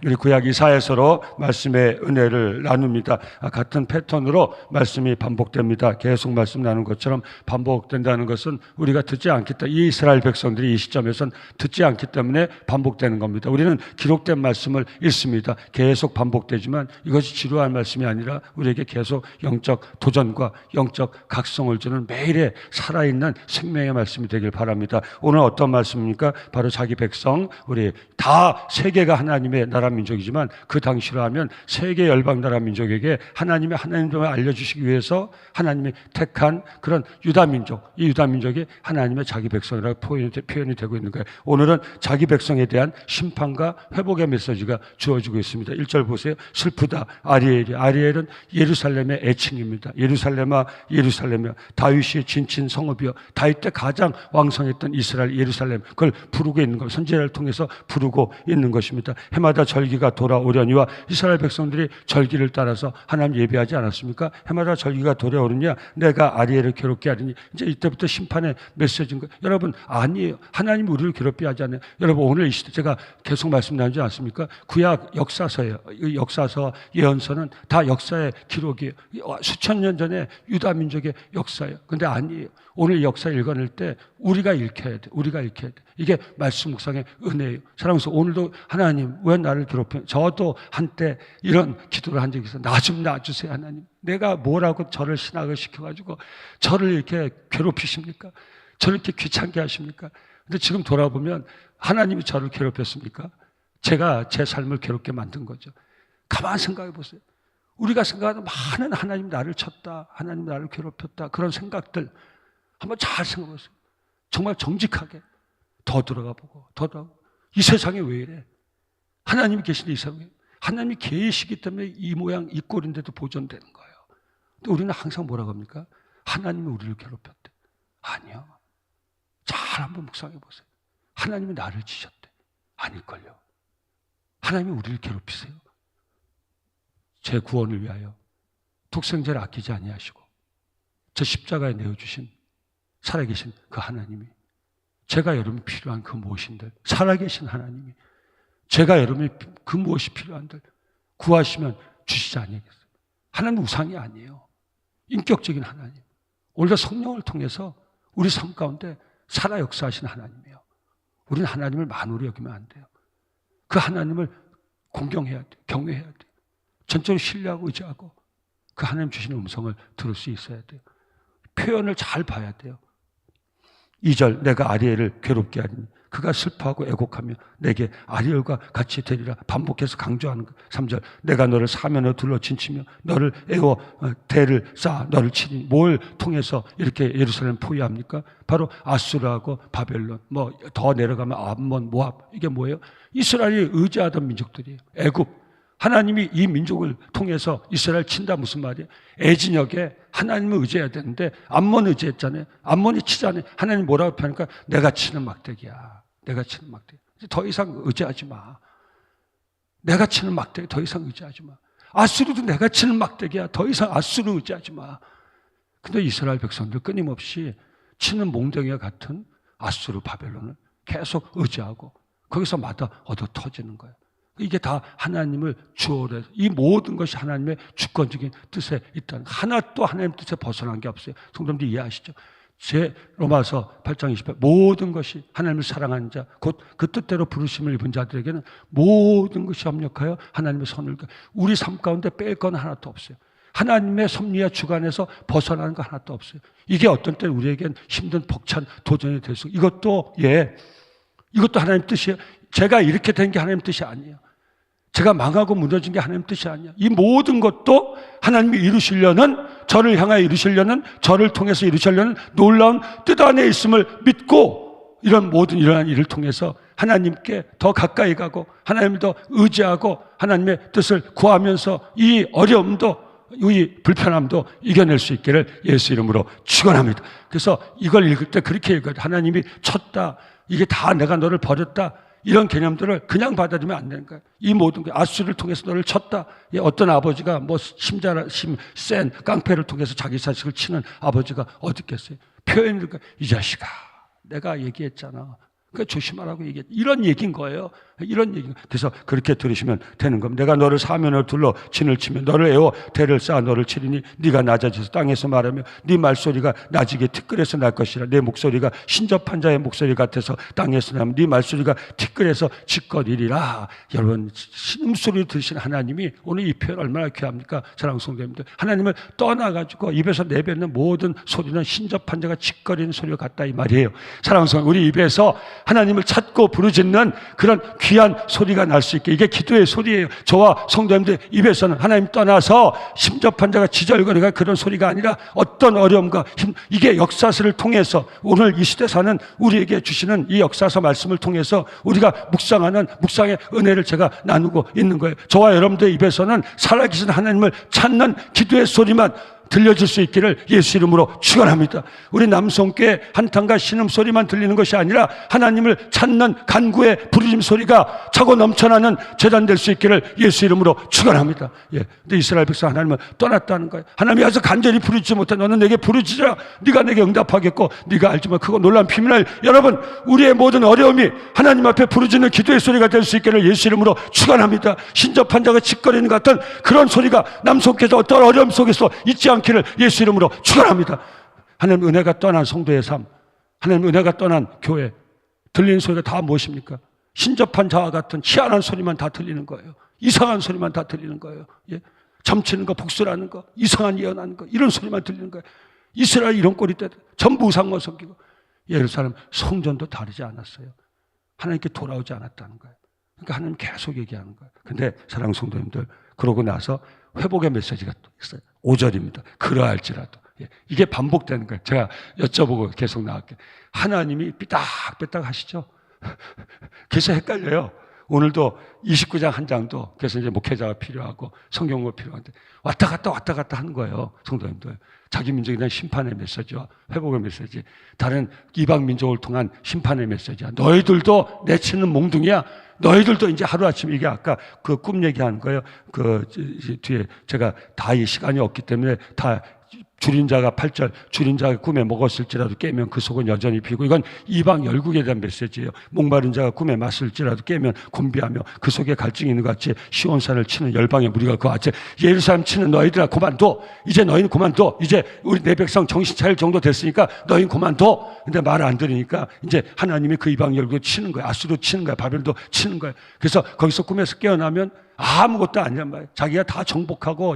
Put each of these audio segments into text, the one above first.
우리 구약 이사야서로 말씀의 은혜를 나눕니다. 같은 패턴으로 말씀이 반복됩니다. 계속 말씀 나눈 것처럼 반복된다는 것은 우리가 듣지 않기 때문에, 이 이스라엘 백성들이 이 시점에선 듣지 않기 때문에 반복되는 겁니다. 우리는 기록된 말씀을 읽습니다. 계속 반복되지만 이것이 지루한 말씀이 아니라 우리에게 계속 영적 도전과 영적 각성을 주는 매일의 살아있는 생명의 말씀이 되길 바랍니다. 오늘 어떤 말씀입니까? 바로 자기 백성, 우리 다 세계가 하나님의 나라 민족이지만 그 당시로 하면 세계 열방 나라 민족에게 하나님의 하나님을 알려주시기 위해서 하나님이 택한 그런 유다 민족, 이 유다 민족이 하나님의 자기 백성이라고 표현이 되고 있는 거예요. 오늘은 자기 백성에 대한 심판과 회복의 메시지가 주어지고 있습니다. 1절 보세요. 슬프다 아리엘이. 아리엘은 예루살렘의 애칭입니다. 예루살렘아 예루살렘이여 다윗의 진친 성읍이여. 다윗 때 가장 왕성했던 이스라엘 예루살렘, 그걸 부르고 있는 것, 선지자를 통해서 부르고 있는 것입니다. 해마다 절기가 돌아오려니와 이스라엘 백성들이 절기를 따라서 하나님 예배하지 않았습니까? 해마다 절기가 돌아오느냐 내가 아리엘을 괴롭게 하리니. 이제 이때부터 심판의 메시지인 거예요. 여러분, 아니에요. 하나님이 우리를 괴롭게 하지 않아요. 여러분, 오늘 이 시대 제가 계속 말씀 나누지 않습니까? 구약 역사서예요. 이 역사서, 예언서는 다 역사의 기록이에요. 수천 년 전에 유다 민족의 역사예요. 근데 아니에요. 오늘 역사 읽어낼 때 우리가 읽혀야 돼. 우리가 읽혀야 돼. 이게 말씀 묵상의 은혜예요. 사랑해서 오늘도 하나님 왜 나를 괴롭혀? 저도 한때 이런 기도를 한 적이 있어요. 나 좀 놔주세요 하나님. 내가 뭐라고 저를 신학을 시켜가지고 저를 이렇게 괴롭히십니까? 저를 이렇게 귀찮게 하십니까? 근데 지금 돌아보면 하나님이 저를 괴롭혔습니까? 제가 제 삶을 괴롭게 만든 거죠. 가만 생각해 보세요. 우리가 생각하는 많은 하나님 나를 쳤다, 하나님 나를 괴롭혔다, 그런 생각들 한번 잘 생각해 보세요. 정말 정직하게 더 들어가 보고 더 들어가고, 이 세상에 왜 이래? 하나님이 계신데 이 세상에 하나님이 계시기 때문에 이 모양 이 꼴인데도 보존되는 거예요. 근데 우리는 항상 뭐라고 합니까? 하나님이 우리를 괴롭혔대. 아니요. 잘 한번 묵상해 보세요. 하나님이 나를 치셨대. 아닐걸요. 하나님이 우리를 괴롭히세요. 제 구원을 위하여 독생자를 아끼지 아니하시고 저 십자가에 내어주신 살아계신 그 하나님이, 제가 여러분이 필요한 그 무엇인들, 살아계신 하나님이 제가 여러분이 그 무엇이 필요한들 구하시면 주시지 아니하겠어요. 하나님 우상이 아니에요. 인격적인 하나님. 오늘도 성령을 통해서 우리 삶 가운데 살아 역사하신 하나님이에요. 우리는 하나님을 만으로 여기면 안 돼요. 그 하나님을 공경해야 돼요. 경외해야 돼요. 전적으로 신뢰하고 의지하고 그 하나님 주시는 음성을 들을 수 있어야 돼요. 표현을 잘 봐야 돼요. 2절, 내가 아리엘을 괴롭게 하리니 그가 슬퍼하고 애곡하며 내게 아리엘과 같이 되리라. 반복해서 강조하는 것. 3절, 내가 너를 사면으로 둘러 진치며 너를 에워 대를 쌓아 너를 치니. 뭘 통해서 이렇게 예루살렘 포위합니까? 바로 아수르하고 바벨론, 뭐 더 내려가면 암몬, 모압, 이게 뭐예요? 이스라엘이 의지하던 민족들이에요. 애굽. 하나님이 이 민족을 통해서 이스라엘 친다 무슨 말이에요? 애진역에 하나님을 의지해야 되는데 암몬 의지했잖아요. 암몬이 치잖아요. 하나님 뭐라고 표현하니까 내가 치는 막대기야. 내가 치는 막대기. 더 이상 의지하지 마. 내가 치는 막대기 더 이상 의지하지 마. 아수르도 내가 치는 막대기야. 더 이상 아수르 의지하지 마. 근데 이스라엘 백성들 끊임없이 치는 몽둥이와 같은 아수르 바벨론을 계속 의지하고 거기서마다 얻어 터지는 거예요. 이게 다 하나님을 주어로 해서 이 모든 것이 하나님의 주권적인 뜻에 있다는, 하나도 하나님 뜻에 벗어난 게 없어요. 성도님들 이해하시죠? 제 로마서 8장 28, 모든 것이 하나님을 사랑하는 자, 곧 그 뜻대로 부르심을 입은 자들에게는 모든 것이 협력하여 하나님의 선을, 우리 삶 가운데 뺄 건 하나도 없어요. 하나님의 섭리와 주관에서 벗어나는 거 하나도 없어요. 이게 어떤 때 우리에겐 힘든 벅찬 도전이 될 수, 이것도 하나님 뜻이에요. 제가 이렇게 된 게 하나님 뜻이 아니에요. 제가 망하고 무너진 게 하나님 뜻이 아니에요. 이 모든 것도 하나님이 이루시려는, 저를 향하여 이루시려는, 저를 통해서 이루시려는 놀라운 뜻 안에 있음을 믿고 이런 모든 일어난 일을 통해서 하나님께 더 가까이 가고 하나님을 더 의지하고 하나님의 뜻을 구하면서 이 어려움도 이 불편함도 이겨낼 수 있기를 예수 이름으로 축원합니다. 그래서 이걸 읽을 때 그렇게 읽어요. 하나님이 쳤다, 이게 다 내가 너를 버렸다, 이런 개념들을 그냥 받아들이면 안 되는 거예요. 이 모든 게 아수를 통해서 너를 쳤다. 어떤 아버지가 뭐 센 깡패를 통해서 자기 자식을 치는 아버지가 어디 있겠어요? 표현을, 이 자식아, 내가 얘기했잖아. 그러니까 조심하라고 얘기해. 이런 얘기인 거예요. 이런 얘기. 그래서 그렇게 들으시면 되는 겁니다. 내가 너를 사면을 둘러 진을 치며 너를 에워 대를 쌓아 너를 치리니 네가 낮아져서 땅에서 말하며 네 말소리가 낮이게 티끌에서 날 것이라. 내 목소리가 신접한 자의 목소리 같아서 땅에서 나면 네 말소리가 티끌에서 짓거리리라. 여러분, 신음소리 들으신 하나님이 오늘 이 표현 얼마나 귀합니까? 사랑하는 성도님들, 하나님을 떠나가지고 입에서 내뱉는 모든 소리는 신접한 자가 짓거리는 소리와 같다 이 말이에요. 사랑하는 성도, 우리 입에서 하나님을 찾고 부르짖는 그런 귀한 소리가 날 수 있게, 이게 기도의 소리예요. 저와 성도님들 입에서는 하나님 떠나서 심접한 자가 지절거리가 그런 소리가 아니라 어떤 어려움과 힘, 이게 역사서를 통해서 오늘 이 시대 사는 우리에게 주시는 이 역사서 말씀을 통해서 우리가 묵상하는 묵상의 은혜를 제가 나누고 있는 거예요. 저와 여러분들의 입에서는 살아계신 하나님을 찾는 기도의 소리만 들려질 수 있기를 예수 이름으로 축원합니다. 우리 남성교회 한탄과 신음소리만 들리는 것이 아니라 하나님을 찾는 간구의 부르짖음 소리가 차고 넘쳐나는 재단될 수 있기를 예수 이름으로 축원합니다. 예. 근데 이스라엘 백성 하나님을 떠났다는 거예요. 하나님이 아주 간절히 부르짖지 못해 너는 내게 부르짖으라. 네가 내게 응답하겠고 네가 알지만 크고 놀라운 비밀을, 여러분, 우리의 모든 어려움이 하나님 앞에 부르짖는 기도의 소리가 될 수 있기를 예수 이름으로 축원합니다. 신접한 자가 짓거리는 것 같은 그런 소리가 남성께서 어떤 어려움 속에서 있지 않기를 예수 이름으로 축원합니다. 하나님 은혜가 떠난 성도의 삶, 하나님 은혜가 떠난 교회, 들리는 소리가 다 무엇입니까? 신접한 자와 같은 희한한 소리만 다 들리는 거예요. 이상한 소리만 다 들리는 거예요. 예? 점치는 거, 복수라는 거, 이상한 예언하는 거, 이런 소리만 들리는 거예요. 이스라엘 이런 꼴이 때 전부 우상만 섬기고, 예루살렘 성전도 다르지 않았어요. 하나님께 돌아오지 않았다는 거예요. 그러니까 하나님 계속 얘기하는 거예요. 근데 사랑하는 성도님들, 그러고 나서 회복의 메시지가 또 있어요. 5절입니다. 그러할지라도. 예, 이게 반복되는 거예요. 제가 여쭤보고 계속 나갈게요. 하나님이 삐딱삐딱 하시죠? 그래서 헷갈려요. 오늘도 29장 한 장도 그래서 이제 목회자가 필요하고 성경을 필요한데 왔다 갔다 하는 거예요. 성도님들. 자기 민족에 대한 심판의 메시지와 회복의 메시지, 다른 이방 민족을 통한 심판의 메시지야. 너희들도 내치는 몽둥이야. 너희들도 이제 하루아침에, 이게 아까 그 꿈 얘기하는 거예요. 그 뒤에 제가 다 이 시간이 없기 때문에 다 줄인 자가 8절, 줄인 자가 꿈에 먹었을지라도 깨면 그 속은 여전히 비고, 이건 이방 열국에 대한 메시지예요. 목마른 자가 꿈에 마실지라도 깨면 곤비하며 그 속에 갈증이 있는 것 같이 시온산을 치는 열방의 무리가 그 아체 예루살렘 치는 너희들아 그만둬. 이제 너희는 그만둬. 이제 우리 내 백성 정신 차릴 정도 됐으니까 너희는 그만둬. 근데 말을 안 들으니까 이제 하나님이 그 이방 열국을 치는 거예요. 아수르 치는 거예요. 바벨도 치는 거예요. 그래서 거기서 꿈에서 깨어나면 아무것도 아니란 말이에요. 자기가 다 정복하고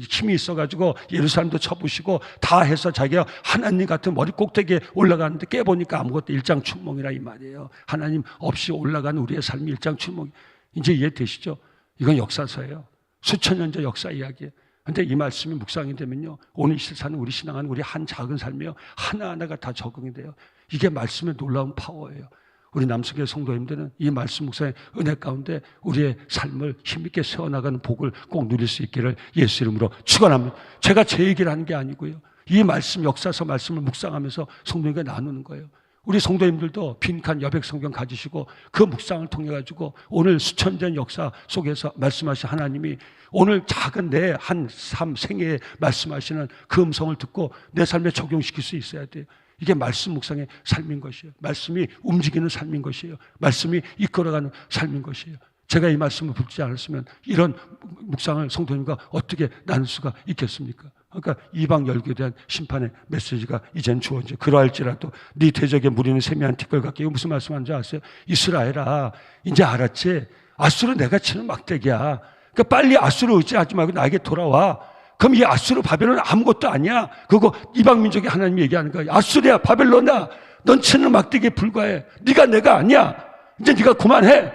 힘이 있어가지고 예루살렘도 쳐부시고 다 해서 자기가 하나님 같은 머리 꼭대기에 올라가는데 깨보니까 아무것도 일장춘몽이라 이 말이에요. 하나님 없이 올라가는 우리의 삶이 일장춘몽. 이제 이해되시죠? 이건 역사서예요. 수천 년 전 역사 이야기예요. 근데 이 말씀이 묵상이 되면요, 오늘 이 세상은 우리 신앙은 우리 한 작은 삶이요, 하나하나가 다 적응이 돼요. 이게 말씀의 놀라운 파워예요. 우리 남성교회 성도님들은 이 말씀 묵상의 은혜 가운데 우리의 삶을 힘있게 세워나가는 복을 꼭 누릴 수 있기를 예수 이름으로 축원합니다. 제가 제 얘기를 하는 게 아니고요, 이 말씀, 역사서 말씀을 묵상하면서 성도님과 나누는 거예요. 우리 성도님들도 빈칸 여백 성경 가지시고 그 묵상을 통해 가지고 오늘 수천 년 역사 속에서 말씀하신 하나님이 오늘 작은 내 한 삶 생애에 말씀하시는 그 음성을 듣고 내 삶에 적용시킬 수 있어야 돼요. 이게 말씀 묵상의 삶인 것이에요. 말씀이 움직이는 삶인 것이에요. 말씀이 이끌어가는 삶인 것이에요. 제가 이 말씀을 붙지 않았으면 이런 묵상을 성도님과 어떻게 나눌 수가 있겠습니까? 그러니까 이방 열국에 대한 심판의 메시지가 이젠 주어져. 그러할지라도 네 대적의 무리는 세미한 티끌 같게. 이거 무슨 말씀하는지 아세요? 이스라엘아, 이제 알았지? 아수르 내가 치는 막대기야. 그러니까 빨리 아수르 의지하지 말고 나에게 돌아와. 그럼 이 아수르 바벨론은 아무것도 아니야. 그거 이방 민족이 하나님이 얘기하는 거야. 아수르야, 바벨론아, 넌 치는 막대기에 불과해. 네가 내가 아니야. 이제 네가 그만해.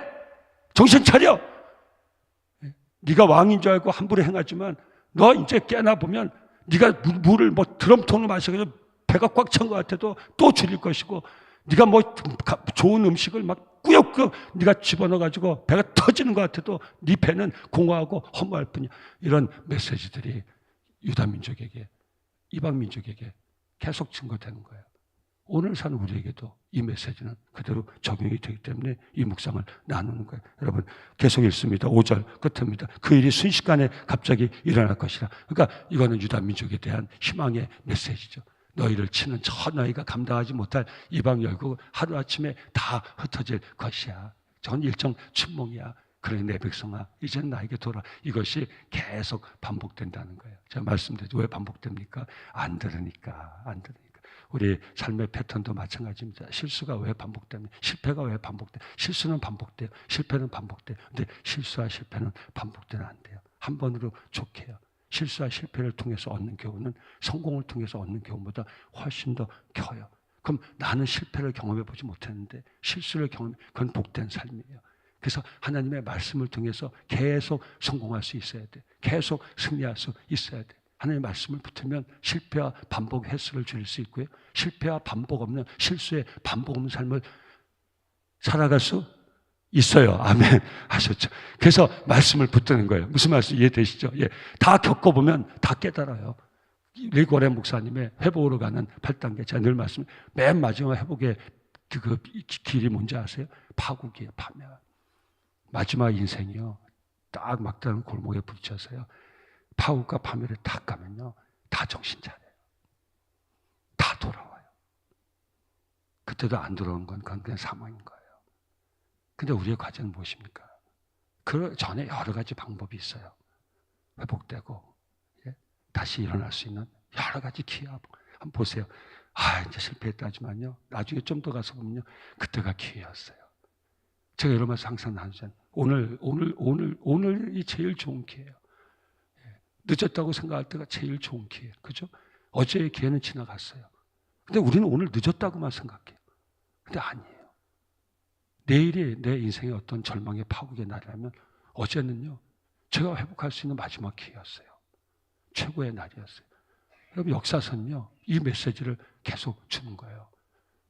정신 차려. 네가 왕인 줄 알고 함부로 행하지만 너 이제 깨나 보면 네가 물을 뭐 드럼통을 마셔서 배가 꽉 찬 것 같아도 또 줄일 것이고, 네가 뭐 좋은 음식을 막 꾸역꾸역 네가 집어넣어가지고 배가 터지는 것 같아도 네 배는 공허하고 허무할 뿐이야. 이런 메시지들이 유다 민족에게, 이방 민족에게 계속 증거되는 거예요. 오늘 사는 우리에게도 이 메시지는 그대로 적용이 되기 때문에 이 묵상을 나누는 거예요. 여러분 계속 읽습니다. 5절 끝입니다. 그 일이 순식간에 갑자기 일어날 것이라. 그러니까 이거는 유다 민족에 대한 희망의 메시지죠. 너희를 치는 저 너희가 감당하지 못할 이방 열국 하루아침에 다 흩어질 것이야. 전 일정 춘몽이야. 그래 내 백성아 이제는 나에게 돌아. 이것이 계속 반복된다는 거예요. 제가 말씀드렸죠. 왜 반복됩니까? 안 들으니까. 우리 삶의 패턴도 마찬가지입니다. 실수가 왜 반복됩니까? 실패가 왜 반복돼요? 실수는 반복돼요. 실패는 반복돼요. 근데 실수와 실패는 반복되면 안 돼요. 한 번으로 좋게 해요. 실수와 실패를 통해서 얻는 교훈은 성공을 통해서 얻는 교훈보다 훨씬 더 커요. 그럼 나는 실패를 경험해 보지 못했는데 실수를 경험해, 그건 복된 삶이에요. 그래서 하나님의 말씀을 통해서 계속 성공할 수 있어야 돼. 계속 승리할 수 있어야 돼. 하나님의 말씀을 붙으면 실패와 반복 횟수를 줄일 수 있고요. 실패와 반복 없는 실수의 반복 없는 삶을 살아갈 수 있어요. 아멘 하셨죠. 그래서 말씀을 붙드는 거예요. 무슨 말씀 이해되시죠? 예, 다 겪어보면 다 깨달아요. 리고레 목사님의 회복으로 가는 8단계 제가 늘 말씀 맨 마지막 회복의 그 길이 뭔지 아세요? 파국이에요. 파멸. 마지막 인생이요. 딱 막다른 골목에 부딪혀서요. 파국과 파멸을 딱 가면요. 다 정신 차려요. 다 돌아와요. 그때도 안 돌아오는 건 그냥 사망인 거예요. 근데 우리의 과제는 무엇입니까? 그 전에 여러 가지 방법이 있어요. 회복되고 예? 다시 일어날 수 있는 여러 가지 기회. 한번 보세요. 이제 실패했다지만요. 나중에 좀 더 가서 보면요. 그때가 기회였어요. 제가 이런 말씀 항상 나누잖아요. 오늘이 제일 좋은 기회예요. 늦었다고 생각할 때가 제일 좋은 기회예요. 그죠? 어제의 기회는 지나갔어요. 근데 우리는 오늘 늦었다고만 생각해요. 근데 아니에요. 내일이 내 인생의 어떤 절망의 파국의 날이라면 어제는요. 제가 회복할 수 있는 마지막 기회였어요. 최고의 날이었어요. 여러분 역사선요. 이 메시지를 계속 주는 거예요.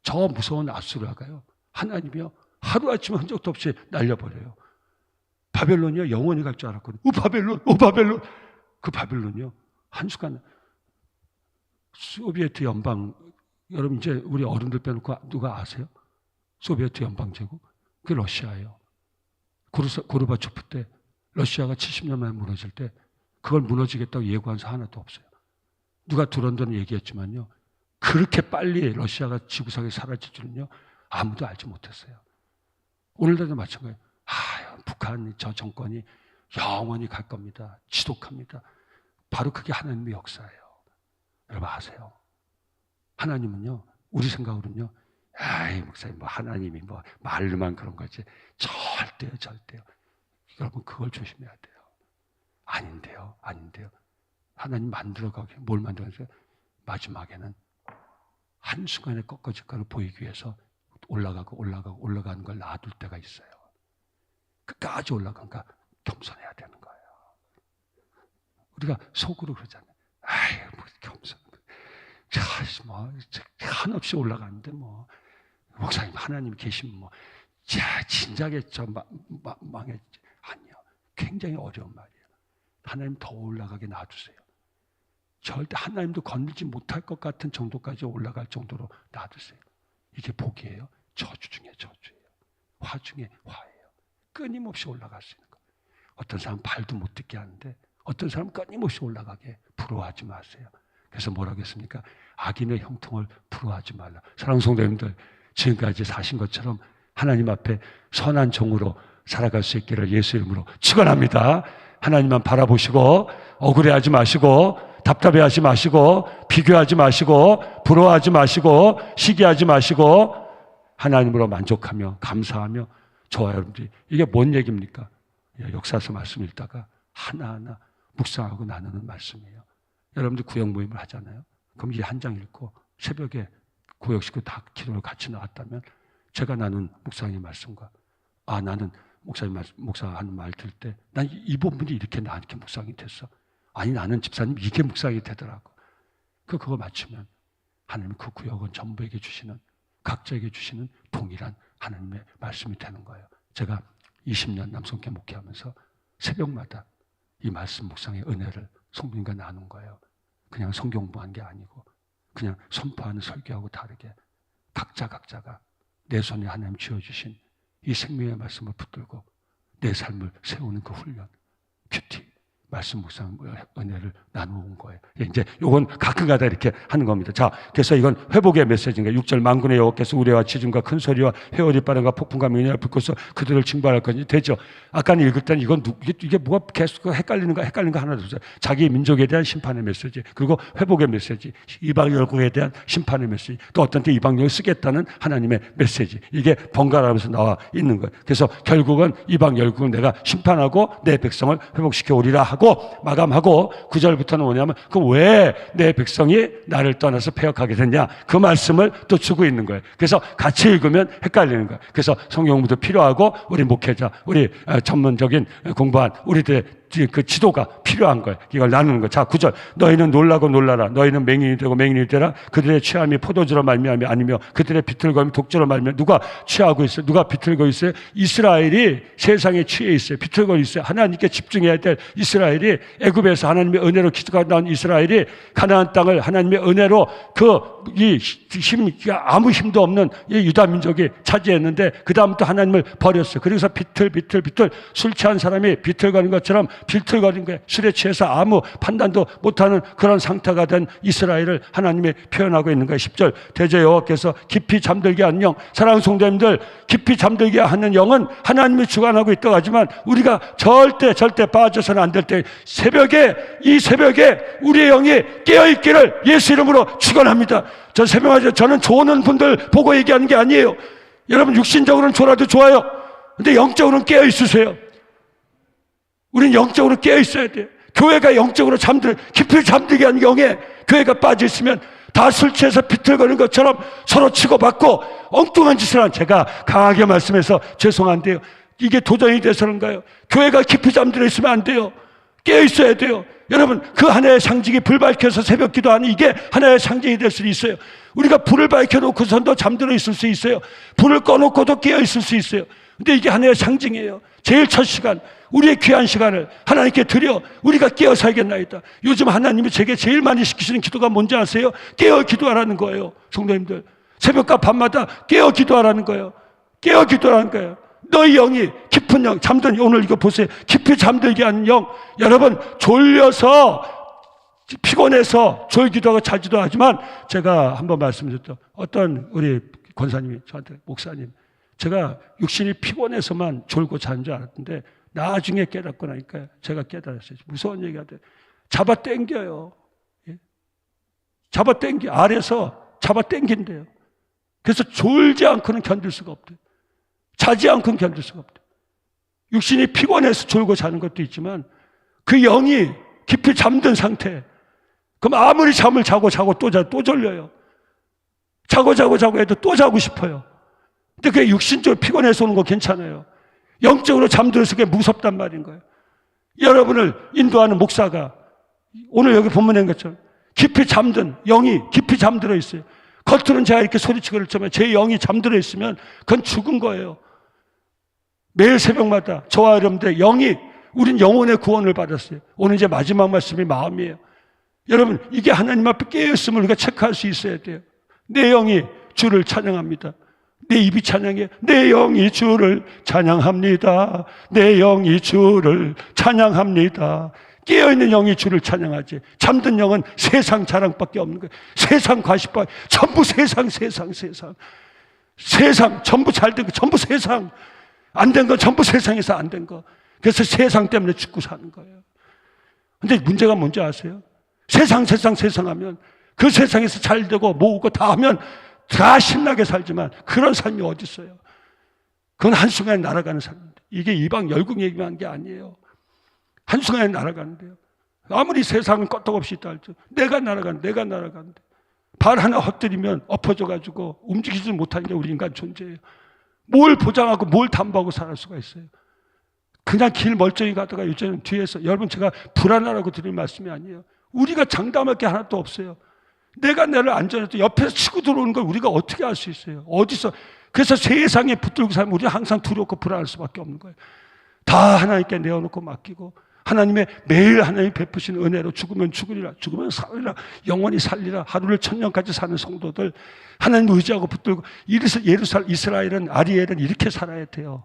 저 무서운 아수라가요. 하나님이요. 하루아침에 흔적도 없이 날려버려요. 바벨론이요. 영원히 갈 줄 알았거든요. 바벨론. 그 바벨론이요. 한순간 소비에트 연방, 여러분 이제 우리 어른들 빼놓고 누가 아세요? 소비에트 연방제국? 그게 러시아예요. 고르바초프 때 러시아가 70년 만에 무너질 때 그걸 무너지겠다고 예고한 사 하나도 없어요. 누가 두런두런 얘기했지만요. 그렇게 빨리 러시아가 지구상에 사라질 줄은요. 아무도 알지 못했어요. 오늘날도 마찬가지예요. 북한 저 정권이 영원히 갈 겁니다. 지독합니다. 바로 그게 하나님의 역사예요. 여러분 아세요? 하나님은요. 우리 생각으로는요. 목사님 하나님이 말로만 그런 거지. 절대요. 여러분 그걸 조심해야 돼요. 아닌데요. 하나님 만들어가게 뭘 만들어가세요? 마지막에는 한순간에 꺾어질 거를 보이기 위해서 올라가는 걸 놔둘 때가 있어요. 끝까지 올라간가 겸손해야 되는 거예요. 우리가 속으로 그러잖아요. 겸손. 한없이 올라가는데 목사님 하나님 계시면 진작에 망했지. 아니요. 굉장히 어려운 말이에요. 하나님 더 올라가게 놔두세요. 절대 하나님도 건들지 못할 것 같은 정도까지 올라갈 정도로 놔두세요. 이게 복이에요. 저주 중에 저주예요. 화 중에 화예요. 끊임없이 올라갈 수 있는 거예요. 어떤 사람 발도 못 딛게 하는데 어떤 사람 끊임없이 올라가게 부러워하지 마세요. 그래서 뭐라고 했습니까? 악인의 형통을 부러워하지 말라. 사랑하는 성도님들, 지금까지 사신 것처럼 하나님 앞에 선한 종으로 살아갈 수 있기를 예수 이름으로 축원합니다. 하나님만 바라보시고 억울해하지 마시고 답답해하지 마시고 비교하지 마시고 부러워하지 마시고 시기하지 마시고 하나님으로 만족하며 감사하며 저와 여러분들이 이게 뭔 얘기입니까? 역사서 말씀 읽다가 하나하나 묵상하고 나누는 말씀이에요. 여러분들 구역 모임을 하잖아요. 그럼 이 한 장 읽고 새벽에 구역 식구 다 기도를 같이 나왔다면 제가 나눈 목사님 말씀과 나는 목사님 목사 하는 말 들을 때 난 이 부분이 이렇게 나한테 묵상이 됐어. 아니 나는 집사님 이게 묵상이 되더라고. 그거 맞추면 하나님 그 구역은 전부에게 주시는 각자에게 주시는 동일한 하나님의 말씀이 되는 거예요. 제가 20년 남성교 목회하면서 새벽마다 이 말씀 묵상의 은혜를 성도님과 나눈 거예요. 그냥 성경 공부한 게 아니고 그냥 선포하는 설교하고 다르게 각자가 내 손에 하나님 쥐어주신 이 생명의 말씀을 붙들고 내 삶을 세우는 그 훈련, 큐티 말씀 묵상 은혜를 나누는 거예요. 이제 요건 가끔가다 이렇게 하는 겁니다. 자, 그래서 이건 회복의 메시지인가. 6절 만군의 여호와께서 우레와 지진과 큰 소리와 회오리 바람과 폭풍과 맹렬한 불꽃으로 그들을 징벌할 것이 되죠. 아까 읽을 때는 이게 뭐가 계속 헷갈리는 거 하나도 없어요. 자기 민족에 대한 심판의 메시지, 그리고 회복의 메시지, 이방 열국에 대한 심판의 메시지, 또 어떤 때 이방 열국을 쓰겠다는 하나님의 메시지, 이게 번갈아가면서 나와 있는 거예요. 그래서 결국은 이방 열국은 내가 심판하고 내 백성을 회복시켜 오리라 하고 마감하고 9절부터는 뭐냐면 그 왜 내 백성이 나를 떠나서 패역하게 됐냐, 그 말씀을 또 주고 있는 거예요. 그래서 같이 읽으면 헷갈리는 거예요. 그래서 성경 공부도 필요하고 우리 목회자, 우리 전문적인 공부한 우리들의 그 지도가 필요한 거예요. 이걸 나누는 거예요. 자, 9절. 너희는 놀라고 놀라라. 너희는 맹인이 되고 맹인이 되라. 그들의 취함이 포도주로 말미암이 아니며 그들의 비틀거림이 독주로 말미암아. 누가 취하고 있어요? 누가 비틀고 있어요? 이스라엘이 세상에 취해 있어요. 비틀고 있어요. 하나님께 집중해야 될 이스라엘이, 애굽에서 하나님의 은혜로 기도가 나온 이스라엘이 가나안 땅을 하나님의 은혜로 아무 힘도 없는 이 유다 민족이 차지했는데 그 다음부터 하나님을 버렸어요. 그래서 비틀 술 취한 사람이 비틀거리는 것처럼 비틀거린 거예요. 술에 취해서 아무 판단도 못하는 그런 상태가 된 이스라엘을 하나님이 표현하고 있는 거예요. 10절. 대저 여호와께서 깊이 잠들게 하는 영. 사랑하는 성도님들, 깊이 잠들게 하는 영은 하나님이 주관하고 있다고 하지만 우리가 절대 빠져서는 안 될 때, 이 새벽에 우리의 영이 깨어있기를 예수 이름으로 축원합니다. 저는 좋은 분들 보고 얘기하는 게 아니에요. 여러분 육신적으로는 졸아도 좋아요. 근데 영적으로는 깨어 있으세요. 우리는 영적으로 깨어 있어야 돼요. 교회가 영적으로 깊이 잠들게 하는 영에 교회가 빠져 있으면 다 술 취해서 비틀거리는 것처럼 서로 치고받고 엉뚱한 짓을 하는, 제가 강하게 말씀해서 죄송한데요, 이게 도전이 돼서 그런가요? 교회가 깊이 잠들어 있으면 안 돼요. 깨어 있어야 돼요. 여러분, 그 하나의 상징이 불 밝혀서 새벽 기도하는 이게 하나의 상징이 될 수 있어요. 우리가 불을 밝혀놓고선도 잠들어 있을 수 있어요. 불을 꺼놓고도 깨어 있을 수 있어요. 근데 이게 하나의 상징이에요. 제일 첫 시간, 우리의 귀한 시간을 하나님께 드려 우리가 깨어 살겠나이다. 요즘 하나님이 제게 제일 많이 시키시는 기도가 뭔지 아세요? 깨어 기도하라는 거예요. 성도님들, 새벽과 밤마다 깨어 기도하라는 거예요. 깨어 기도하라는 거예요. 너희 영이 깊은 영, 잠든, 오늘 이거 보세요. 깊이 잠들게 하는 영. 여러분, 졸려서 피곤해서 졸기도 하고 자지도 하지만, 제가 한번 말씀드렸죠. 어떤 우리 권사님이 저한테, 목사님, 제가 육신이 피곤해서만 졸고 자는 줄 알았는데 나중에 깨닫고 나니까 제가 깨달았어요. 무서운 얘기가 돼요. 잡아 당겨요. 잡아 당겨. 아래서 잡아 당긴대요. 그래서 졸지 않고는 견딜 수가 없대요. 자지 않고는 견딜 수가 없대요. 육신이 피곤해서 졸고 자는 것도 있지만 그 영이 깊이 잠든 상태, 그럼 아무리 잠을 자고 또 졸려요. 자고 해도 또 자고 싶어요. 근데 그게 육신적으로 피곤해서 오는 거 괜찮아요. 영적으로 잠들어서 그게 무섭단 말인 거예요. 여러분을 인도하는 목사가 오늘 여기 본문에 것처럼 깊이 잠든 영이 깊이 잠들어 있어요. 겉으로는 제가 이렇게 소리치고 그랬지만 제 영이 잠들어 있으면 그건 죽은 거예요. 매일 새벽마다 저와 여러분들 영이, 우린 영혼의 구원을 받았어요. 오늘 이제 마지막 말씀이 마음이에요. 여러분, 이게 하나님 앞에 깨어있음을 우리가 체크할 수 있어야 돼요. 내 영이 주를 찬양합니다. 내 입이 찬양해. 내 영이 주를 찬양합니다. 내 영이 주를 찬양합니다. 깨어있는 영이 주를 찬양하지. 잠든 영은 세상 자랑밖에 없는 거예요. 세상 과시밖에, 전부 세상. 세상, 전부 잘된 거, 전부 세상. 안 된 건 전부 세상에서 안 된 거. 그래서 세상 때문에 죽고 사는 거예요. 근데 문제가 뭔지 아세요? 세상 하면 그 세상에서 잘 되고 모으고 다 하면 다 신나게 살지만 그런 삶이 어디 있어요? 그건 한순간에 날아가는 삶인데, 이게 이방 열국 얘기만 한 게 아니에요. 한순간에 날아가는데요. 아무리 세상은 껐떡없이 있다 할지 내가 날아가는데 발 하나 헛들이면 엎어져가지고 움직이지 못하는 게 우리 인간 존재예요. 뭘 보장하고 뭘 담보하고 살 수가 있어요? 그냥 길 멀쩡히 가다가 요즘 뒤에서, 여러분 제가 불안하라고 드릴 말씀이 아니에요. 우리가 장담할 게 하나도 없어요. 내가 나를 안전해도 옆에서 치고 들어오는 걸 우리가 어떻게 알 수 있어요? 어디서? 그래서 세상에 붙들고 살면 우리는 항상 두렵고 불안할 수밖에 없는 거예요. 다 하나님께 내어놓고 맡기고, 하나님의 매일 하나님 베푸신 은혜로 죽으면 죽으리라, 죽으면 살리라, 영원히 살리라, 하루를 천년까지 사는 성도들, 하나님 의지하고 붙들고, 이스라엘은, 아리엘은 이렇게 살아야 돼요.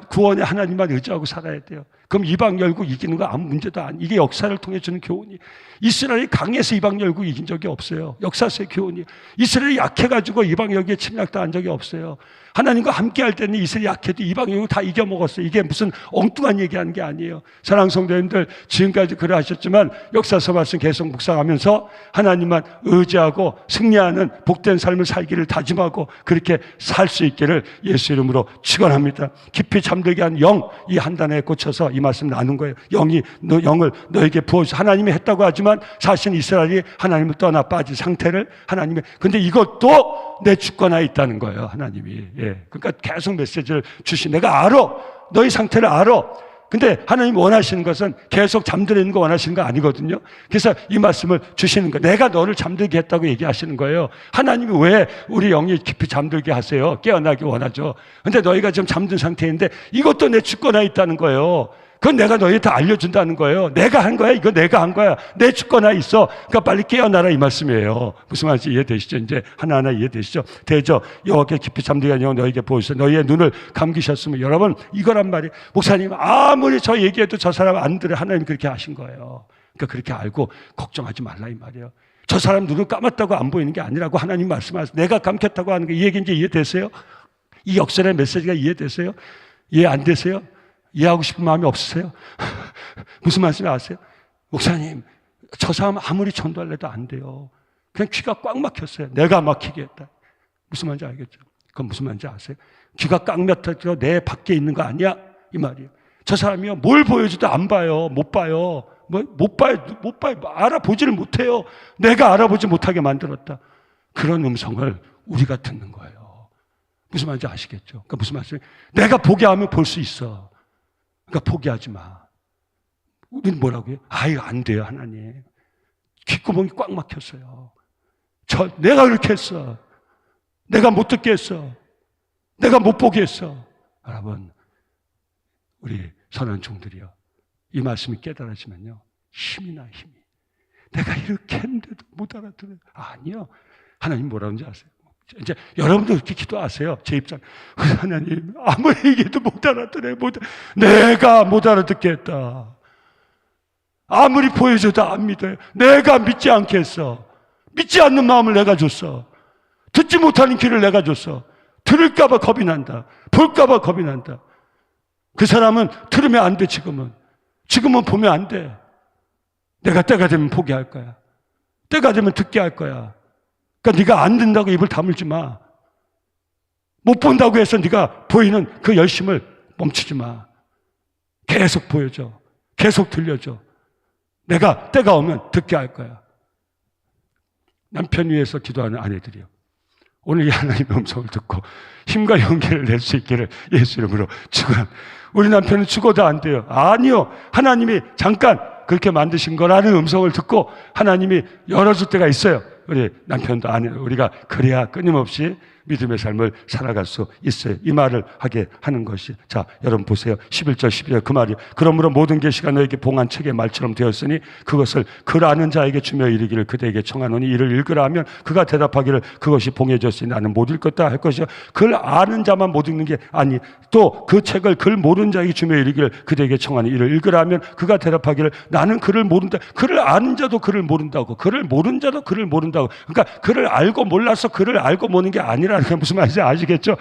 구원의 하나님만 의지하고 살아야 돼요. 그럼 이방 열국 이기는 거 아무 문제도 아니. 이게 역사를 통해 주는 교훈이. 이스라엘이 강해서 이방 열국 이긴 적이 없어요. 역사서의 교훈이. 이스라엘이 약해가지고 이방 열국에 침략당한 적이 없어요. 하나님과 함께 할 때는 이스라엘이 약해도 이방 열국 다 이겨먹었어요. 이게 무슨 엉뚱한 얘기하는 게 아니에요. 사랑하는 성도님들, 지금까지 그래 하셨지만 역사서 말씀 계속 묵상하면서 하나님만 의지하고 승리하는 복된 삶을 살기를 다짐하고 그렇게 살 수 있기를 예수 이름으로 축원합니다. 깊이 잠들게 한 영, 이 한 단어에 꽂혀서 이 말씀 나눈 거예요. 영이 영을 너에게 부어주셔. 하나님이 했다고 하지만 사실 이스라엘이 하나님을 떠나 빠진 상태를 하나님이, 근데 이것도 내 주권하에 있다는 거예요. 하나님이. 예. 그러니까 계속 메시지를 내가 알아. 너희 상태를 알아. 근데 하나님 원하시는 것은 계속 잠들어 있는 거 원하시는 거 아니거든요. 그래서 이 말씀을 주시는 거예요. 내가 너를 잠들게 했다고 얘기하시는 거예요. 하나님이 왜 우리 영이 깊이 잠들게 하세요? 깨어나기 원하죠. 근데 너희가 지금 잠든 상태인데 이것도 내 주권하에 있다는 거예요. 그건 내가 너희한테 알려준다는 거예요. 내가 한 거야. 이거 내가 한 거야. 내 주권하에 있어. 그러니까 빨리 깨어나라 이 말씀이에요. 무슨 말인지 이해되시죠? 이제 하나하나 이해되시죠? 되죠? 여호와께 깊이 잠들게 하여 너희에게 보이시오. 너희의 눈을 감기셨으면. 여러분 이거란 말이에요. 목사님 아무리 저 얘기해도 저 사람 안 들어. 하나님이 그렇게 하신 거예요. 그러니까 그렇게 알고 걱정하지 말라 이 말이에요. 저 사람 눈을 감았다고 안 보이는 게 아니라고 하나님 말씀하세요. 내가 감켰다고 하는 거 이 얘기 이제 이해되세요? 이 역설의 메시지가 이해되세요? 이해 안 되세요? 이해하고 싶은 마음이 없으세요? 무슨 말씀이 아세요? 목사님, 저 사람 아무리 전도할래도 안 돼요. 그냥 귀가 꽉 막혔어요. 내가 막히게 했다. 무슨 말인지 알겠죠? 그건 무슨 말인지 아세요? 귀가 꽉 막혀서 내 밖에 있는 거 아니야? 이 말이에요. 저 사람이요, 뭘 보여줘도 안 봐요. 못 봐요. 못 봐요. 알아보지를 못해요. 내가 알아보지 못하게 만들었다. 그런 음성을 우리가 듣는 거예요. 무슨 말인지 아시겠죠? 그러니까 무슨 말씀이에요? 내가 보게 하면 볼 수 있어. 그러니까 포기하지 마. 우리는 뭐라고요? 아유, 안 돼요, 하나님. 귓구멍이 꽉 막혔어요. 내가 그렇게 했어. 내가 못 듣게 했어. 내가 못 보게 했어. 여러분, 우리 선한 종들이요. 이 말씀이 깨달아지면요. 힘이 나, 힘이. 내가 이렇게 했는데도 못 알아들어요. 아니요. 하나님 뭐라는지 아세요? 이제 여러분도 그렇게 기도하세요. 제 입장. 하나님 아무리 얘기해도 못 알아들어요. 내가 못 알아듣게 했다. 아무리 보여줘도 안 믿어요. 내가 믿지 않게 했어. 믿지 않는 마음을 내가 줬어. 듣지 못하는 귀를 내가 줬어. 들을까 봐 겁이 난다. 볼까 봐 겁이 난다. 그 사람은 들으면 안 돼. 지금은 보면 안 돼. 내가 때가 되면 포기할 거야. 때가 되면 듣게 할 거야. 그러니까 네가 안 된다고 입을 다물지 마. 못 본다고 해서 네가 보이는 그 열심을 멈추지 마. 계속 보여줘. 계속 들려줘. 내가 때가 오면 듣게 할 거야. 남편 위해서 기도하는 아내들이요. 오늘 이 하나님의 음성을 듣고 힘과 용기를 낼 수 있기를 예수 이름으로 축원합니다. 우리 남편은 죽어도 안 돼요. 아니요. 하나님이 잠깐 그렇게 만드신 거라는 음성을 듣고 하나님이 열어줄 때가 있어요. 우리 남편도 아내, 우리가 그래야 끊임없이 믿음의 삶을 살아갈 수 있어요. 이 말을 하게 하는 것이. 자, 여러분 보세요. 11절 12절 그 말이요. 그러므로 모든 계시가 너에게 봉한 책의 말처럼 되었으니 그것을 글 아는 자에게 주며 이르기를 그대에게 청하노니 이를 읽으라 하면 그가 대답하기를 그것이 봉해졌으니 나는 못 읽었다 할 것이요. 글 아는 자만 못 읽는 게 아니 또 그 책을 글 모르는 자에게 주며 이르기를 그대에게 청하니 이를 읽으라 하면 그가 대답하기를 나는 글을 모른다. 글을 아는 자도 글을 모른다고. 글을 모르는 자도 글을 모른다고. 그러니까 글을 알고 몰라서 글을 알고 모르는 게 아니라 그게 무슨 말인지 아시겠죠?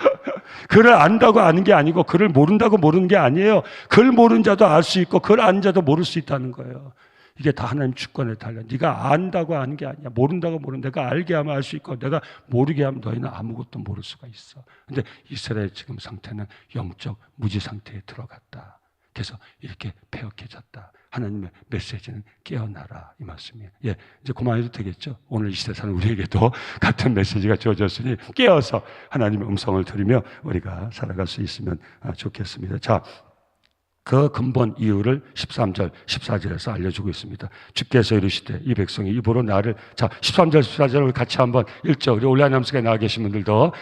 글을 안다고 아는 게 아니고 글을 모른다고 모르는 게 아니에요. 글 모르는 자도 알 수 있고 글 아는 자도 모를 수 있다는 거예요. 이게 다 하나님 주권에 달려. 네가 안다고 아는 게 아니야. 모른다고 모르는 내가 알게 하면 알 수 있고 내가 모르게 하면 너희는 아무것도 모를 수가 있어. 근데 이스라엘 지금 상태는 영적 무지 상태에 들어갔다. 그래서 이렇게 폐역해졌다. 하나님의 메시지는 깨어나라 이 말씀이에요. 예, 이제 그만해도 되겠죠. 오늘 이 시대 사는 우리에게도 같은 메시지가 주어졌으니 깨어서 하나님의 음성을 들으며 우리가 살아갈 수 있으면 좋겠습니다. 자, 그 근본 이유를 13절, 14절에서 알려주고 있습니다. 주께서 이르시되 이 백성이 입으로 나를. 자, 13절, 14절을 같이 한번 읽죠. 우리 온라인 함석에 나와 계신 분들도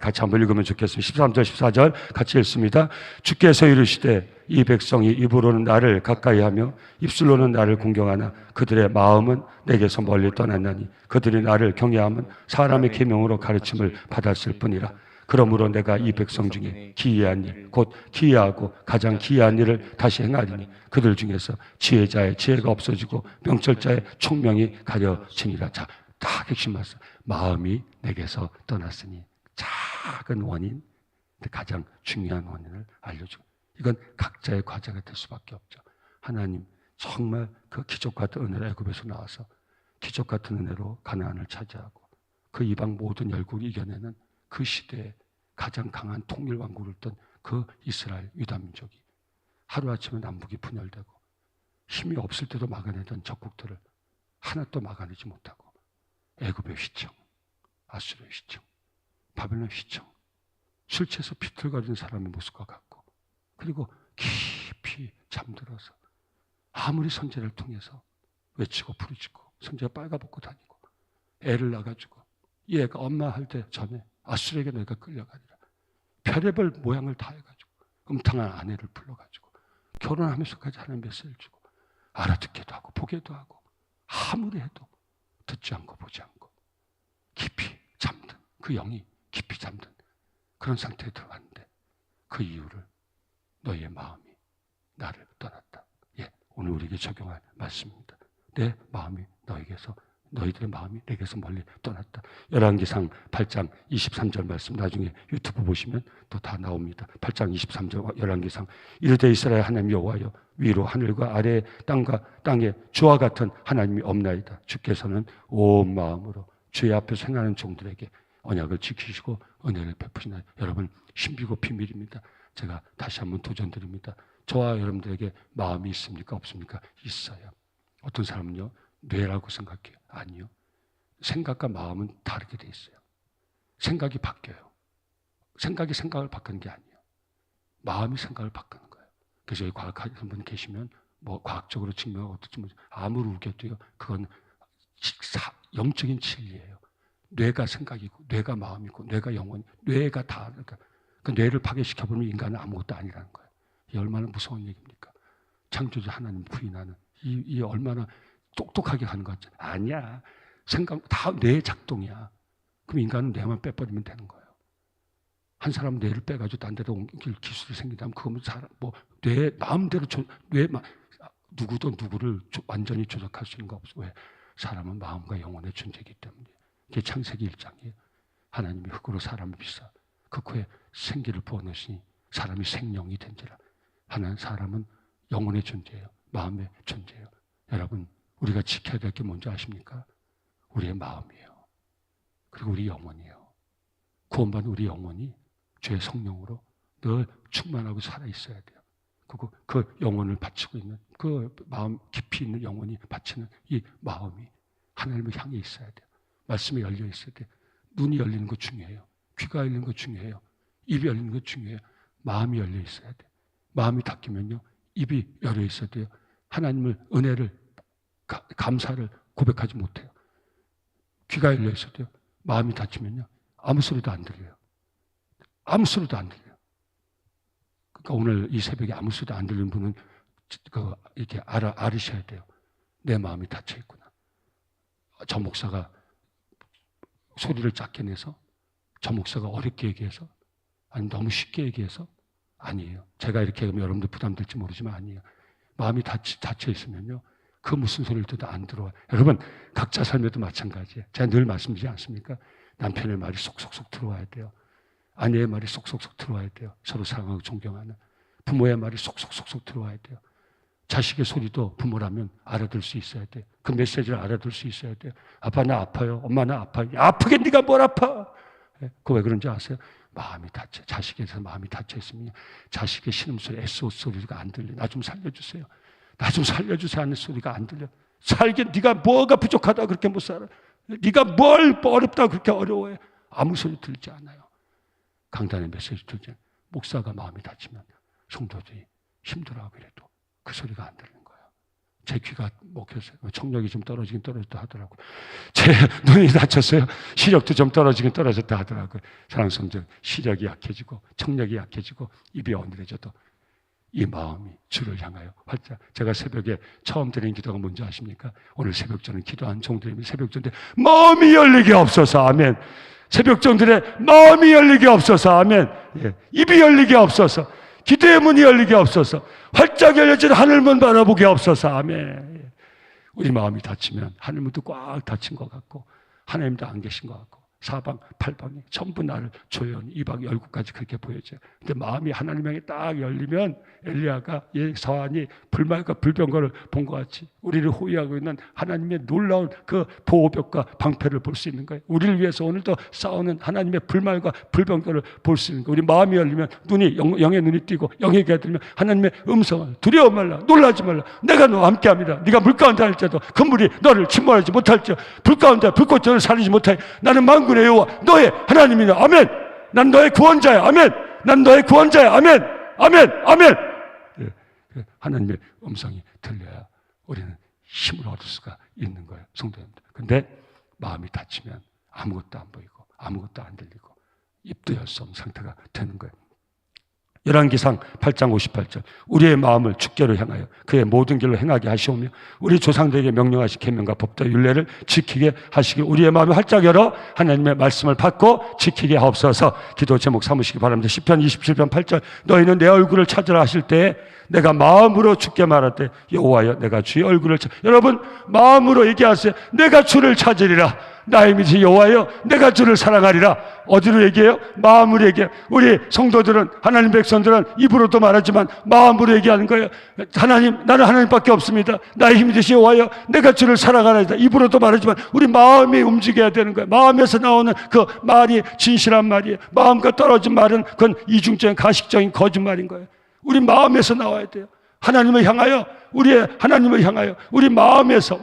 같이 한번 읽으면 좋겠습니다. 13절, 14절 같이 읽습니다. 주께서 이르시되 이 백성이 입으로는 나를 가까이 하며 입술로는 나를 공경하나 그들의 마음은 내게서 멀리 떠났나니 그들이 나를 경외함은 사람의 계명으로 가르침을 받았을 뿐이라. 그러므로 내가 이 백성 중에 기이한 일, 곧 기이하고 가장 기이한 일을 다시 행하리니 그들 중에서 지혜자의 지혜가 없어지고 명철자의 총명이 가려지니라. 자, 다 핵심 말씀. 마음이 내게서 떠났으니 작은 원인, 가장 중요한 원인을 알려주고, 이건 각자의 과제가 될 수밖에 없죠. 하나님 정말 그 기적 같은 은혜로 애굽에서 나와서 기적 같은 은혜로 가나안을 차지하고 그 이방 모든 열국을 이겨내는 그 시대에 가장 강한 통일 왕국을 던 그 이스라엘 유다 민족이 하루아침에 남북이 분열되고 힘이 없을 때도 막아내던 적국들을 하나도 막아내지 못하고 애굽의 휘청, 아수르의 휘청, 바벨론 휘청, 술 취해서 비틀거리는 사람의 모습과 같고, 그리고 깊이 잠들어서 아무리 선제를 통해서 외치고 부르짖고 선제가 빨가벗고 다니고 애를 낳아가지고 이 애가 엄마 할 때 전에 아수르에게 너희가 끌려가리라. 별의별 모양을 다 해가지고 음탕한 아내를 불러가지고 결혼하면서까지 하나님 메시지를 주고 알아듣기도 하고 보기도 하고 아무리 해도 듣지 않고 보지 않고 깊이 잠든 그 영이 깊이 잠든 그런 상태에 들어갔는데 그 이유를 너희의 마음이 나를 떠났다. 예, 오늘 우리에게 적용할 말씀입니다. 내 마음이 너에게서, 너희들의 마음이 내게서 멀리 떠났다. 열왕기상 8장 23절 말씀 나중에 유튜브 보시면 또 다 나옵니다. 8장 23절 열왕기상. 이르되 이스라엘 하나님 여호와여, 위로 하늘과 아래 땅과 땅에 주와 같은 하나님이 없나이다. 주께서는 온 마음으로 주의 앞에서 행하는 종들에게 언약을 지키시고 은혜를 베푸시나이다. 여러분, 신비고 비밀입니다. 제가 다시 한번 도전드립니다. 저와 여러분들에게 마음이 있습니까? 없습니까? 있어요. 어떤 사람은요, 뇌라고 생각해요. 아니요. 생각과 마음은 다르게 돼 있어요. 생각이 바뀌어요. 생각이 생각을 바꾸는 게 아니에요. 마음이 생각을 바꾸는 거예요. 그래서 여기 과학하시는 분 계시면 뭐 과학적으로 증명하고 어떻지 뭐 아무리 우겨도요, 그건 영적인 진리예요. 뇌가 생각이고 뇌가 마음이고 뇌가 영혼이, 뇌가 다, 그러니까 그 뇌를 파괴시켜버리면 인간은 아무것도 아니라는 거예요. 이 얼마나 무서운 얘기입니까? 창조주 하나님 부인하는 이 얼마나 똑똑하게 하는 것 같죠? 아니야. 생각 다 뇌 작동이야. 그럼 인간은 뇌만 빼버리면 되는 거예요. 한 사람 뇌를 빼가지고 딴 데로 옮길 기술이 생긴다면 그거는 사람 뇌 마음대로 누구도 누구를 완전히 조작할 수 있는 거 없어. 왜? 사람은 마음과 영혼의 존재이기 때문에. 이게 창세기 1장이에요. 하나님이 흙으로 사람을 빚사 그 코에 생기를 부어넣으시니 사람이 생명이 된지라. 하나는 사람은 영혼의 존재예요. 마음의 존재예요. 여러분, 우리가 지켜야 될 게 뭔지 아십니까? 우리의 마음이에요. 그리고 우리 영혼이에요. 구원받은 우리 영혼이 주의 성령으로 늘 충만하고 살아있어야 돼요. 그리고 그 영혼을 바치고 있는 그 마음 깊이 있는 영혼이 바치는 이 마음이 하나님을 향해 있어야 돼요. 말씀이 열려 있어야 돼요. 눈이 열리는 거 중요해요. 귀가 열리는 거 중요해요. 입이 열리는 거 중요해요. 마음이 열려 있어야 돼요. 마음이 닫히면요, 입이 열려 있어야 돼요. 하나님을, 은혜를, 감사를 고백하지 못해요. 귀가 열려 있어야 돼요. 마음이 닫히면요, 아무 소리도 안 들려요. 아무 소리도 안 들려요. 그러니까 오늘 이 새벽에 아무 소리도 안 들리는 분은 이렇게 알으셔야 돼요. 내 마음이 닫혀 있구나. 저 목사가 소리를 작게 내서, 저 목사가 어렵게 얘기해서, 아니 너무 쉽게 얘기해서, 아니에요. 제가 이렇게 하면 여러분들 부담될지 모르지만 아니에요. 마음이 닫혀 있으면요, 그 무슨 소리를 듣도 안 들어와요. 여러분, 각자 삶에도 마찬가지예요. 제가 늘 말씀드리지 않습니까? 남편의 말이 쏙쏙쏙 들어와야 돼요. 아내의 말이 쏙쏙쏙 들어와야 돼요. 서로 사랑하고 존경하는. 부모의 말이 쏙쏙쏙 들어와야 돼요. 자식의 소리도 부모라면 알아들 수 있어야 돼요. 그 메시지를 알아들 수 있어야 돼요. 아빠 나 아파요. 엄마 나 아파요. 아프게 네가 뭘 아파. 그거 왜 그런지 아세요? 마음이 닫혀, 자식에서 마음이 닫혀 있으면 자식의 신음소리, SOS 소리가 안 들려. 나 좀 살려주세요. 나 좀 살려주세요 하는 소리가 안 들려. 살게 네가 뭐가 부족하다 그렇게 못 살아. 네가 뭘 어렵다 그렇게 어려워해. 아무 소리 들지 않아요. 강단의 메시지 들지 않아요. 목사가 마음이 닫히면 성도들이 힘들어하고 이래도 그 소리가 안 들리는 거예요. 제 귀가 먹혔어요. 청력이 좀 떨어지긴 떨어졌다 하더라고요. 제 눈이 다쳤어요. 시력도 좀 떨어지긴 떨어졌다 하더라고요. 사랑하는 성도, 시력이 약해지고 청력이 약해지고 입이 어눌해져도 이 마음이 주를 향하여 활짝. 제가 새벽에 처음 드린 기도가 뭔지 아십니까? 오늘 새벽 저는 기도한 종들입니다. 새벽 전에 마음이 열리게 없어서 아멘. 새벽종들의 마음이 열리게 없어서. 아멘. 예. 입이 열리게 없어서. 기도의 문이 열리게 없어서. 활짝 열려진 하늘문 바라보게 없어서. 아멘. 예. 우리 마음이 닫히면 하늘문도 꽉 닫힌 것 같고 하나님도 안 계신 것 같고 사방 팔방이 전부 나를 조용히 2박 열구까지 그렇게 보여져요. 근데 마음이 하나님 향해 딱 열리면 엘리야가 서한이 불말과 불병거를 본 것 같이 우리를 호위하고 있는 하나님의 놀라운 그 보호벽과 방패를 볼 수 있는 거예요. 우리를 위해서 오늘도 싸우는 하나님의 불말과 불병거를 볼 수 있는 거예요. 우리 마음이 열리면 눈이 영의 눈이 띄고 영의 귀가 들리면 하나님의 음성을 두려워 말라 놀라지 말라 내가 너와 함께합니다. 네가 물 가운데 할지라도 그 물이 너를 침몰하지 못할지어 불 가운데 불꽃 너를 살리지 못하여 나는 만군의 여호와 너의 하나님이다. 아멘. 난 너의 구원자야. 아멘. 난 너의 구원자야. 아멘. 아멘. 아멘. 하나님의 음성이 들려야 우리는 힘을 얻을 수가 있는 거예요. 성도님들. 근데 마음이 닫히면 아무것도 안 보이고 아무것도 안 들리고 입도 열 수 없는 상태가 되는 거예요. 열왕기상 8장 58절 우리의 마음을 주께로 향하여 그의 모든 길로 행하게 하시오며 우리 조상들에게 명령하신 계명과 법도 율례를 지키게 하시길 우리의 마음을 활짝 열어 하나님의 말씀을 받고 지키게 하옵소서. 기도 제목 삼으시기 바랍니다. 시편 27편 8절 너희는 내 얼굴을 찾으라 하실 때에 내가 마음으로 주께 말할 때 여호와여 내가 주의 얼굴을 여러분 마음으로 얘기하세요. 내가 주를 찾으리라. 나의 mid이 여호와여 내가 주를 사랑하리라. 어디로 얘기해요? 마음으로 얘기해요. 우리 성도들은 하나님 백성들은 입으로도 말하지만 마음으로 얘기하는 거예요. 하나님 나는 하나님밖에 없습니다. 나의 힘이 되시 여호와여 내가 주를 사랑하리라. 입으로도 말하지만 우리 마음이 움직여야 되는 거예요. 마음에서 나오는 그 말이 진실한 말이에요. 마음과 떨어진 말은 그건 이중적인 가식적인 거짓말인 거예요. 우리 마음에서 나와야 돼요. 하나님을 향하여 하나님을 향하여 우리 마음에서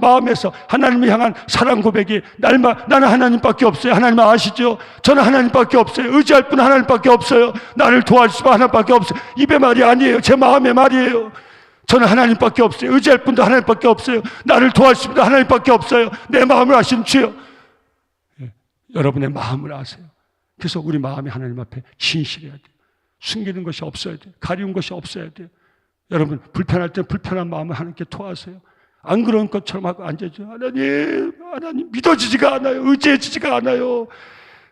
하나님을 향한 사랑 고백이 나는 하나님밖에 없어요. 하나님 아시죠? 저는 하나님밖에 없어요. 의지할 분은 하나님밖에 없어요. 나를 도와주실 분 하나님밖에 없어요. 입의 말이 아니에요. 제 마음의 말이에요. 저는 하나님밖에 없어요. 의지할 분도 하나님밖에 없어요. 나를 도와주실 분도 하나님밖에 없어요. 내 마음을 아시는 주여. 여러분의 마음을 아세요. 그래서 우리 마음이 하나님 앞에 진실해야 돼요. 숨기는 것이 없어야 돼요. 가리운 것이 없어야 돼요. 여러분 불편할 때 불편한 마음을 하나님께 토하세요. 안 그런 것처럼 하고 앉아죠. 하나님 믿어지지가 않아요. 의지해지지가 않아요.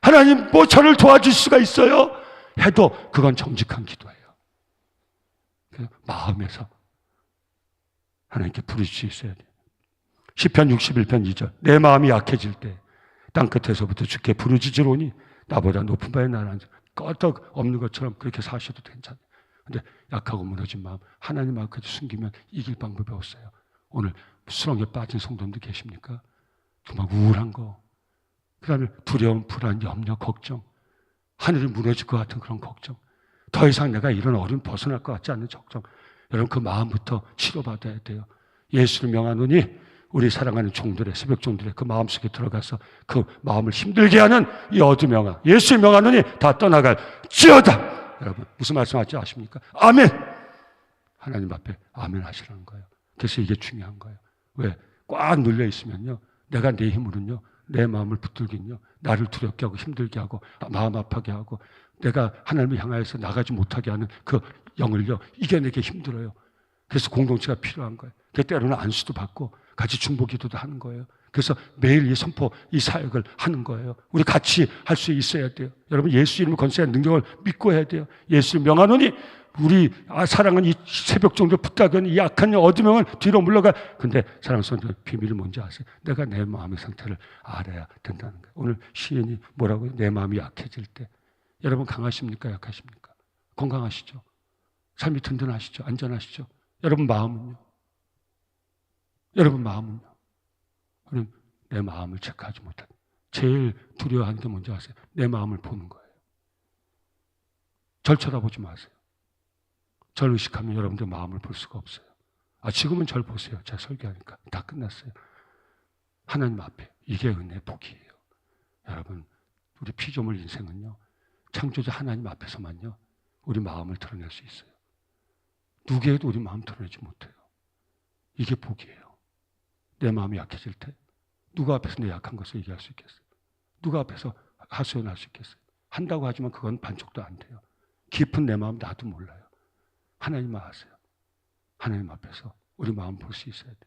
하나님 뭐 저를 도와줄 수가 있어요? 해도 그건 정직한 기도예요. 마음에서 하나님께 부르실 수 있어야 돼요. 시편 61편 2절 내 마음이 약해질 때 땅끝에서부터 주께 부르짖으로니 나보다 높은 바에 나는 끄떡 없는 것처럼 그렇게 사셔도 괜찮아요. 근데 약하고 무너진 마음 하나님 앞까지 숨기면 이길 방법이 없어요. 오늘 수렁에 빠진 성도님들 계십니까? 정말 우울한 거, 그 다음에 두려움, 불안, 염려, 걱정, 하늘이 무너질 것 같은 그런 걱정, 더 이상 내가 이런 어려움 벗어날 것 같지 않은 걱정. 여러분 그 마음부터 치료받아야 돼요. 예수를 명하노니 우리 사랑하는 종들의 새벽 종들의 그 마음속에 들어가서 그 마음을 힘들게 하는 이 어둠 영화 예수를 명하노니 다 떠나갈 지어다. 여러분 무슨 말씀하지 아십니까? 아멘. 하나님 앞에 아멘 하시라는 거예요. 그래서 이게 중요한 거예요. 왜? 꽉 눌려 있으면요 내가 내 힘으로는요 내 마음을 붙들긴요 나를 두렵게 하고 힘들게 하고 마음 아파게 하고 내가 하나님을 향하여서 나가지 못하게 하는 그 영을요 이겨내기 힘들어요. 그래서 공동체가 필요한 거예요. 그 때로는 안수도 받고 같이 중보기도도 하는 거예요. 그래서 매일 이 선포, 이 사역을 하는 거예요. 우리 같이 할 수 있어야 돼요. 여러분 예수 이름을 건설한 능력을 믿고 해야 돼요. 예수를 명하노니 우리 사랑은 이 새벽 정도 붙다던 이 악한 어둠 영은 뒤로 물러가. 근데 사랑하는 성도들 비밀을 뭔지 아세요? 내가 내 마음의 상태를 알아야 된다는 거예요. 오늘 시인이 뭐라고요? 내 마음이 약해질 때. 여러분 강하십니까? 약하십니까? 건강하시죠? 삶이 든든하시죠? 안전하시죠? 여러분 마음은요? 여러분 마음은요? 그럼 내 마음을 체크하지 못한 제일 두려워하는 게 뭔지 아세요? 내 마음을 보는 거예요. 절 쳐다보지 마세요. 절 의식하면 여러분들 마음을 볼 수가 없어요. 지금은 절 보세요. 제가 설교하니까 다 끝났어요. 하나님 앞에 이게 은혜 복이에요. 여러분 우리 피조물 인생은요 창조자 하나님 앞에서만요 우리 마음을 드러낼 수 있어요. 누구에게도 우리 마음 드러내지 못해요. 이게 복이에요. 내 마음이 약해질 때 누가 앞에서 내 약한 것을 얘기할 수 있겠어요? 누가 앞에서 하소연할 수 있겠어요? 한다고 하지만 그건 반쪽도 안 돼요. 깊은 내 마음 나도 몰라요. 하나님만 아세요. 하나님 앞에서 우리 마음 볼 수 있어야 돼.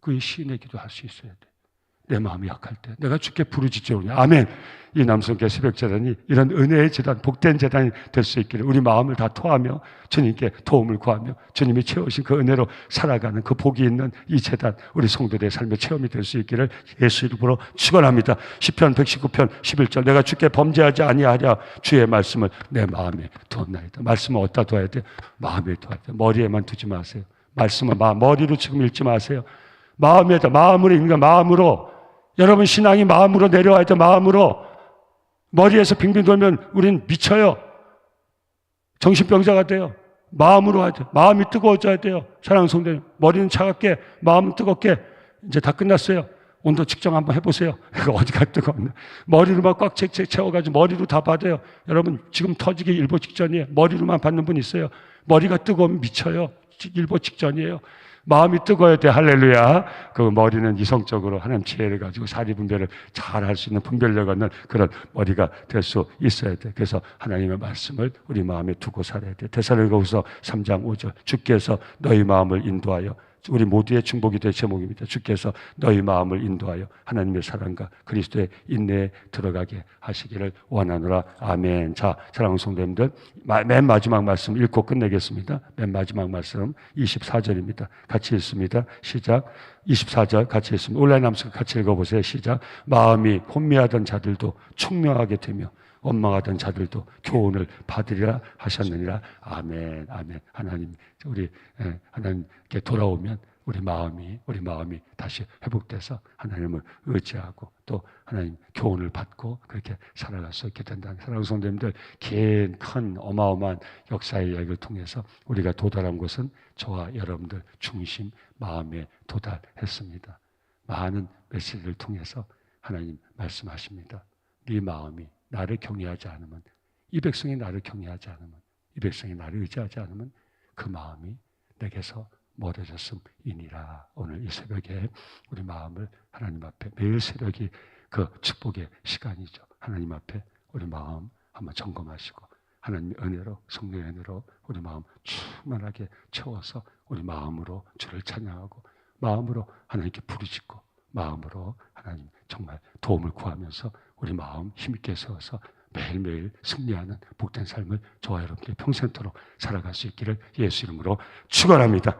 그 시인의 기도 할 수 있어야 돼. 내 마음이 약할 때 내가 주께 부르짖으오니 아멘. 이 남성교 새벽재단이 이런 은혜의 재단, 복된 재단이 될 수 있기를 우리 마음을 다 토하며 주님께 도움을 구하며 주님이 채우신 그 은혜로 살아가는 그 복이 있는 이 재단, 우리 성도들의 삶의 체험이 될 수 있기를 예수 이름으로 축원합니다. 시편 119편 11절 내가 주께 범죄하지 아니하랴 주의 말씀을 내 마음에 두었나이다. 말씀을 어디다 둬야 돼? 마음에 둬야 돼. 머리에만 두지 마세요. 말씀은 머리로 지금 읽지 마세요. 마음에다, 마음으로 읽는 거야. 마음으로. 여러분 신앙이 마음으로 내려와야 돼. 마음으로. 머리에서 빙빙 돌면 우린 미쳐요. 정신병자가 돼요. 마음으로 하죠. 마음이 뜨거워져야 돼요. 사랑하는 성도님, 머리는 차갑게, 마음은 뜨겁게. 이제 다 끝났어요. 온도 측정 한번 해보세요. 어디가 뜨거웠나. 머리로 막 꽉 채워가지고 머리로 다 받아요. 여러분 지금 터지기 일보 직전이에요. 머리로만 받는 분 있어요. 머리가 뜨거우면 미쳐요. 일보 직전이에요. 마음이 뜨거워야 돼. 할렐루야. 그 머리는 이성적으로 하나님 지혜를 가지고 사리분별을 잘 할 수 있는 분별력 얻는 그런 머리가 될 수 있어야 돼. 그래서 하나님의 말씀을 우리 마음에 두고 살아야 돼. 데살로니가후서 3장 5절 주께서 너희 마음을 인도하여, 우리 모두의 중복이 될 제목입니다. 주께서 너희 마음을 인도하여 하나님의 사랑과 그리스도의 인내에 들어가게 하시기를 원하노라. 아멘. 자, 사랑하는 성도님들, 맨 마지막 말씀 읽고 끝내겠습니다. 맨 마지막 말씀 24절입니다. 같이 읽습니다. 시작. 24절 같이 읽습니다. 온라인 함수 같이 읽어보세요. 시작. 마음이 혼미하던 자들도 총명하게 되며 원망하던 자들도 교훈을 받으리라 하셨느니라. 아멘. 아멘. 하나님, 우리 하나님께 돌아오면 우리 마음이 다시 회복돼서 하나님을 의지하고 또 하나님 교훈을 받고 그렇게 살아갈 수 있게 된다는, 사랑하는 성도님들, 긴 큰 어마어마한 역사의 이야기를 통해서 우리가 도달한 곳은 저와 여러분들 중심 마음에 도달했습니다. 많은 메시지를 통해서 하나님 말씀하십니다. 네 마음이 나를 경외하지 않으면, 이 백성이 나를 경외하지 않으면, 이 백성이 나를 의지하지 않으면 그 마음이 내게서 멀어졌음이니라. 오늘 이 새벽에 우리 마음을 하나님 앞에, 매일 새벽이 그 축복의 시간이죠. 하나님 앞에 우리 마음 한번 점검하시고 하나님의 은혜로, 성령의 은혜로 우리 마음 충만하게 채워서 우리 마음으로 주를 찬양하고 마음으로 하나님께 부르짖고 마음으로 하나님 정말 도움을 구하면서 우리 마음 힘있게 세워서 매일매일 승리하는 복된 삶을 저와 여러분들이 평생토록 살아갈 수 있기를 예수 이름으로 축원합니다.